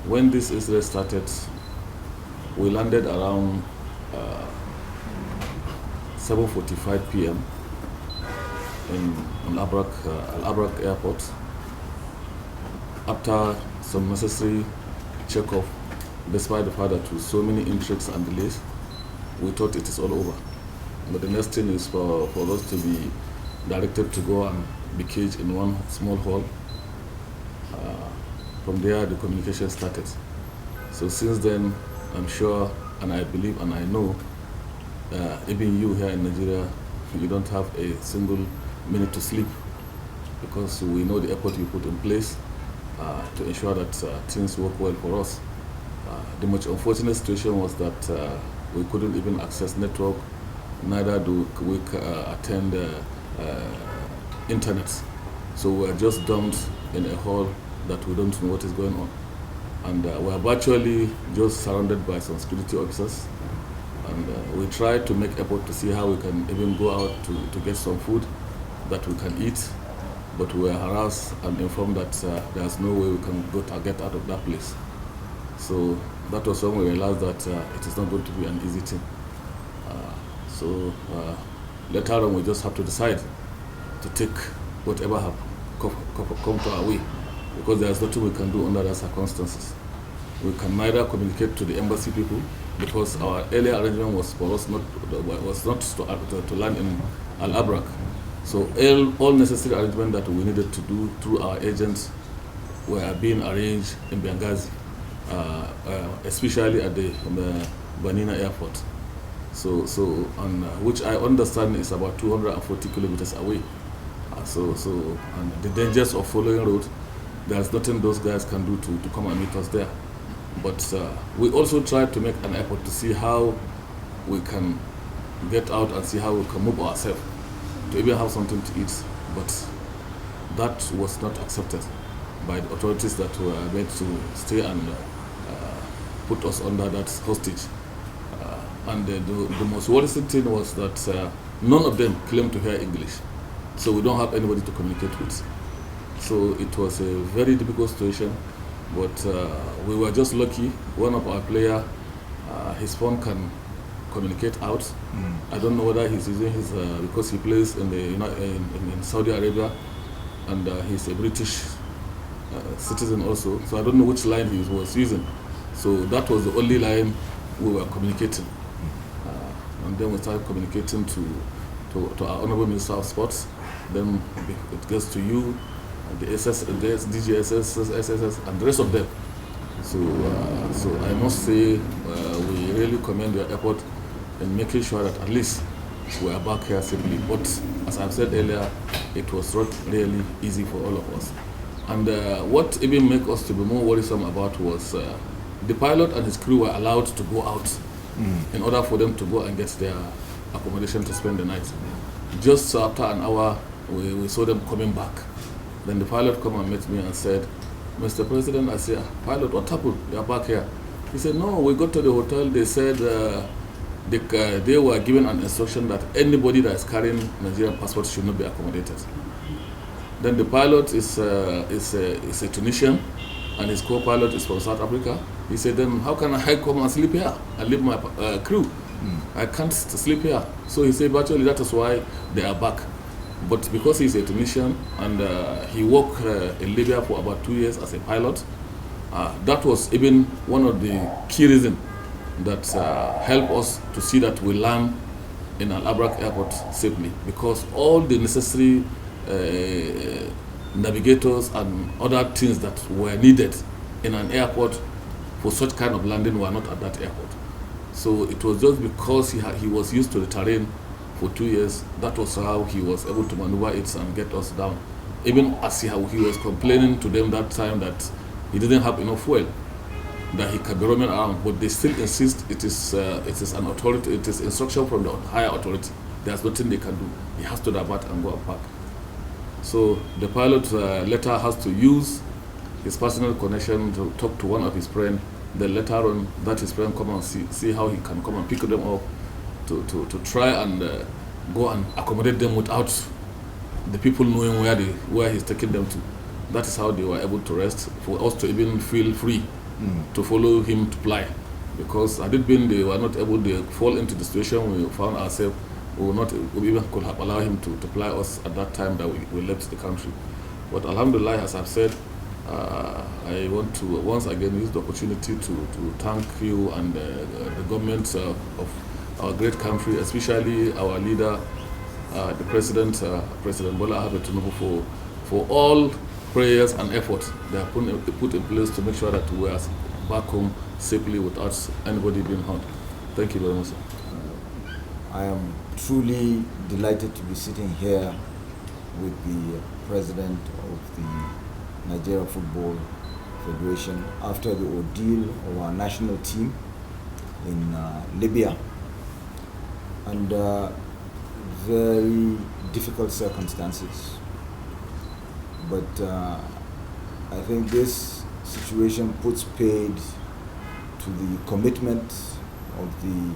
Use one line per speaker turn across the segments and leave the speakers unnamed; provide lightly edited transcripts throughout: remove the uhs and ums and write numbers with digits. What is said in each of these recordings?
when this incident started, we landed around 7:45 p.m. in Al-Abrak Airport. After some necessary check-off, despite the fact that with so many intrigues and delays, we thought it is all over. But the next thing is for us to be directed to go and be caged in one small hall. From there, the communication started. So since then, I'm sure, and I believe, and I know, even you here in Nigeria, you don't have a single minute to sleep, because we know the effort you put in place to ensure that things work well for us. The much unfortunate situation was that we couldn't even access network, neither do we attend internet. So we're just dumped in a hall that we don't know what is going on. And we're virtually just surrounded by some security officers. And we try to make effort to see how we can even go out to get some food that we can eat. But we were harassed and informed that there's no way we can get out of that place. So that was when we realized that it is not going to be an easy thing. So later on, we just have to decide to take whatever have come to our way, because there's nothing we can do under the circumstances. We can neither communicate to the embassy people, because our earlier arrangement was for us not to land in Al-Abrak. So all necessary arrangements that we needed to do through our agents were being arranged in Benghazi, especially at the Banina airport. So which I understand is about 240 kilometers away. And the dangers of following road, there's nothing those guys can do to come and meet us there. But we also tried to make an effort to see how we can get out and see how we can move ourselves to even have something to eat. But that was not accepted by the authorities that were meant to stay and put us under that hostage. And the most worrisome thing was that none of them claimed to hear English. So we don't have anybody to communicate with. So it was a very difficult situation, but we were just lucky. One of our players, his phone can communicate out. I don't know whether he's using his, because he plays in Saudi Arabia, and he's a British citizen also. So I don't know which line he was using. So that was the only line we were communicating. And then we started communicating to our Honorable Minister of Sports. Then it gets to you, the DGSS, SSS, and the rest of them. So I must say we really commend your effort in making sure that at least we are back here safely. But as I've said earlier, it was not really easy for all of us. And what even made us to be more worrisome about was the pilot and his crew were allowed to go out in order for them to go and get their accommodation to spend the night. Just after an hour, we saw them coming back. Then the pilot came and met me and said, "Mr. President," I said, "Pilot, what happened? You are back here." He said, "No, we got to the hotel. They said they were given an instruction that anybody that is carrying Nigerian passport should not be accommodated." Then the pilot is a Tunisian, and his co-pilot is from South Africa. He said, "Then how can I come and sleep here and leave my crew? I can't sleep here." So he said, "Virtually that is why they are back." But because he's a Tunisian and he worked in Libya for about 2 years as a pilot, that was even one of the key reasons that helped us to see that we land in Al-Abrak airport safely, because all the necessary navigators and other things that were needed in an airport for such kind of landing were not at that airport. So it was just because he was used to the terrain for 2 years, that was how he was able to maneuver it and get us down. Even as he was complaining to them that time that he didn't have enough fuel, that he can be roaming around, but they still insist it is an authority, it is instruction from the higher authority. There's nothing they can do. He has to divert and go and park. So the pilot later has to use his personal connection to talk to one of his friends. Then later on, that his friend come and see how he can come and pick them up to try and go and accommodate them without the people knowing where he's taking them to. That is how they were able to rest, for us to even feel free to follow him to play, because had it been they were not able to fall into the situation we found ourselves, we even could have allowed him to play us at that time that we left the country. But Alhamdulillah, as I've said, I want to once again use the opportunity to thank you and the government of our great country, especially our leader, the President Bola Ahmed Tinubu, for all prayers and efforts they have put in place to make sure that we are back home safely without anybody being harmed. Thank you very much, sir.
I am truly delighted to be sitting here with the President of the Nigeria Football Federation after the ordeal of our national team in Libya, under very difficult circumstances. But I think this situation puts paid to the commitment of the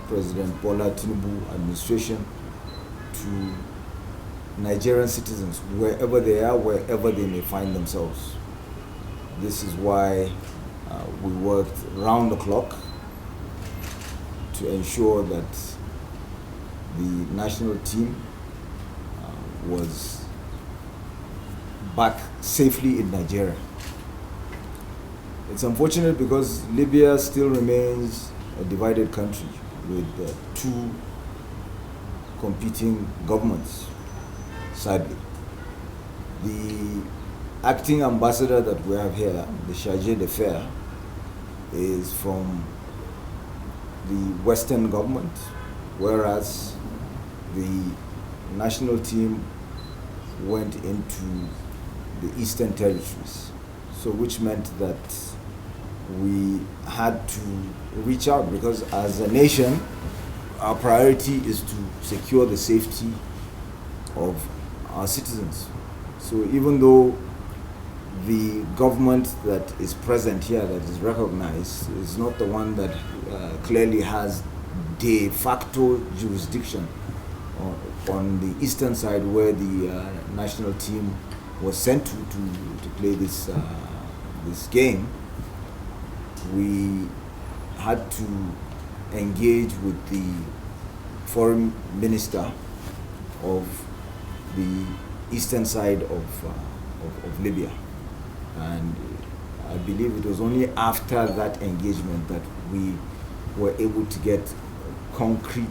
President Bola Tinubu administration to Nigerian citizens, wherever they are, wherever they may find themselves. This is why we worked round the clock to ensure that the national team was back safely in Nigeria. It's unfortunate because Libya still remains a divided country with two competing governments, sadly. The acting ambassador that we have here, the chargé d'affaires, is from the Western government, whereas the national team went into the Eastern territories. So which meant that we had to reach out, because as a nation, our priority is to secure the safety of our citizens. So even though the government that is present here, that is recognized, is not the one that clearly has de facto jurisdiction on the eastern side where the national team was sent to play this game, we had to engage with the foreign minister of the eastern side of Libya. And I believe it was only after that engagement that we were able to get concrete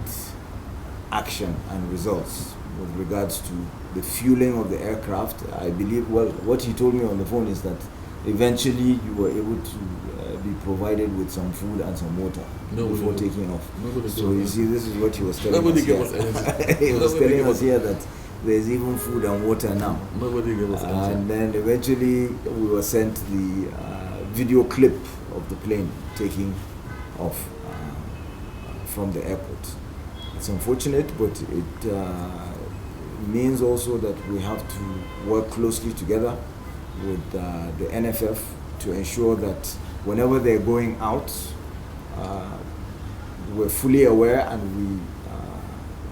action and results with regards to the fueling of the aircraft. I believe, well, what he told me on the phone is that eventually you were able to be provided with some food and some water before taking off. So you see, this is what he was telling us here. He was telling us here that there's even food and water now.
Nobody gave us anything.
And then eventually we were sent the video clip of the plane taking off from the airport. It's unfortunate, but it means also that we have to work closely together with the NFF to ensure that whenever they're going out, we're fully aware and we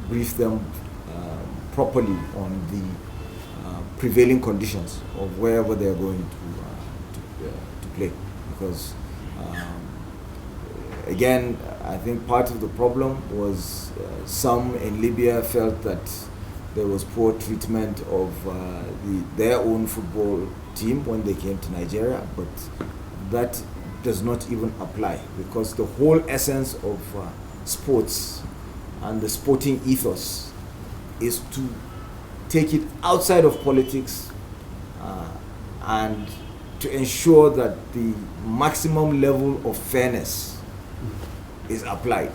brief them properly on the prevailing conditions of wherever they're going to play. Because again, I think part of the problem was some in Libya felt that there was poor treatment of their own football team when they came to Nigeria, but that does not even apply, because the whole essence of sports and the sporting ethos is to take it outside of politics and to ensure that the maximum level of fairness is applied.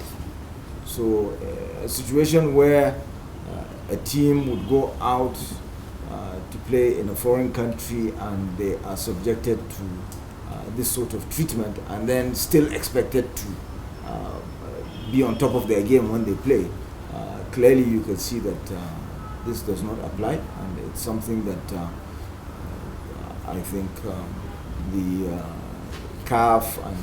So a situation where a team would go out to play in a foreign country and they are subjected to this sort of treatment and then still expected to be on top of their game when they play, clearly you can see that this does not apply, and it's something that I think the CAF and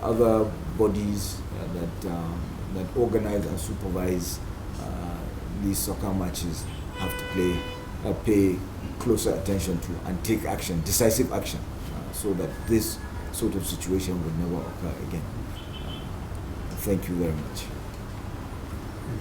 other bodies that organize and supervise these soccer matches have to pay closer attention to and take action, decisive action, so that this sort of situation would never occur again. Thank you very much.